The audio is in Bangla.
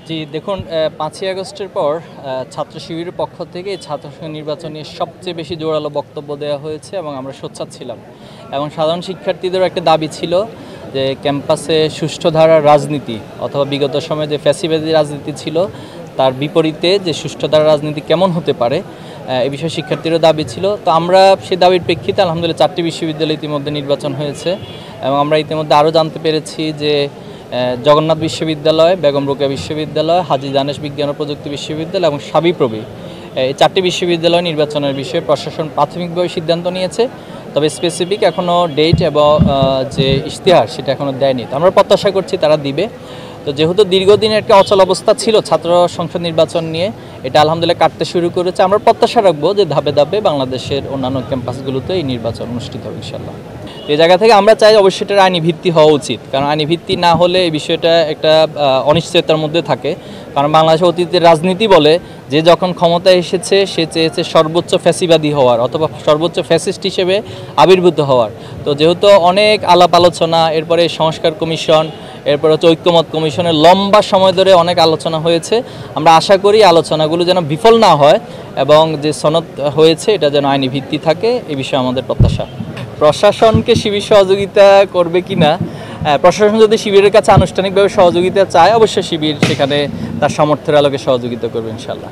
জি দেখুন ৫ই আগস্টের পর ছাত্র শিবিরের পক্ষ থেকে ছাত্র সংসদ নির্বাচন নিয়ে সবচেয়ে বেশি জোরালো বক্তব্য দেওয়া হয়েছে এবং আমরা সোচ্চার ছিলাম এবং সাধারণ শিক্ষার্থীদেরও একটা দাবি ছিল যে ক্যাম্পাসে সুষ্ঠু ধারার রাজনীতি অথবা বিগত সময়ে যে ফ্যাসিবাদী রাজনীতি ছিল তার বিপরীতে যে সুষ্ঠু ধারার রাজনীতি কেমন হতে পারে এ বিষয়ে শিক্ষার্থীরও দাবি ছিল। তো আমরা সেই দাবির প্রেক্ষিতে আলহামদুলিল্লাহ 4টি বিশ্ববিদ্যালয় ইতিমধ্যে নির্বাচন হয়েছে এবং আমরা ইতিমধ্যে আরও জানতে পেরেছি যে জগন্নাথ বিশ্ববিদ্যালয়, বেগম রোকেয়া বিশ্ববিদ্যালয়, হাজী দানেশ বিজ্ঞান ও প্রযুক্তি বিশ্ববিদ্যালয় এবং শাবিপ্রবি এই 4টি বিশ্ববিদ্যালয় নির্বাচনের বিষয়ে প্রশাসন প্রাথমিকভাবে সিদ্ধান্ত নিয়েছে। তবে স্পেসিফিক এখনও ডেট এবং যে ইশতেহার সেটা এখনও দেয়নি। তো আমরা প্রত্যাশা করছি তারা দিবে। তো যেহেতু দীর্ঘদিনের একটা অচল অবস্থা ছিল ছাত্র সংসদ নির্বাচন নিয়ে, এটা আলহামদুলিল্লাহ কাটতে শুরু করেছে। আমরা প্রত্যাশা রাখবো যে ধাপে ধাপে বাংলাদেশের অন্যান্য ক্যাম্পাসগুলোতে এই নির্বাচন অনুষ্ঠিত হবে ইনশাআল্লাহ। এই জায়গা থেকে আমরা চাই অবশ্যই এটার আইনি ভিত্তি হওয়া উচিত, কারণ আইনি ভিত্তি না হলে এই বিষয়টা একটা অনিশ্চয়তার মধ্যে থাকে। কারণ বাংলাদেশের অতীতের রাজনীতি বলে যে যখন ক্ষমতায় এসেছে সে চেয়েছে সর্বোচ্চ ফ্যাসিবাদী হওয়ার অথবা সর্বোচ্চ ফ্যাসিস্ট হিসেবে আবির্ভূত হওয়ার। তো যেহেতু অনেক আলাপ আলোচনা, এরপরে সংস্কার কমিশন, এরপর হচ্ছে ঐক্যমত কমিশনের লম্বা সময় ধরে অনেক আলোচনা হয়েছে। আমরা আশা করি আলোচনাগুলো যেন বিফল না হয় এবং যে সনদ হয়েছে এটা যেন আইনি ভিত্তি থাকে, এই বিষয়ে আমাদের প্রত্যাশা। প্রশাসনকে শিবির সহযোগিতা করবে কি না, প্রশাসন যদি শিবিরের কাছে আনুষ্ঠানিকভাবে সহযোগিতা চায় অবশ্যই শিবির সেখানে তার সামর্থ্যের আলোকে সহযোগিতা করবে ইনশাআল্লাহ।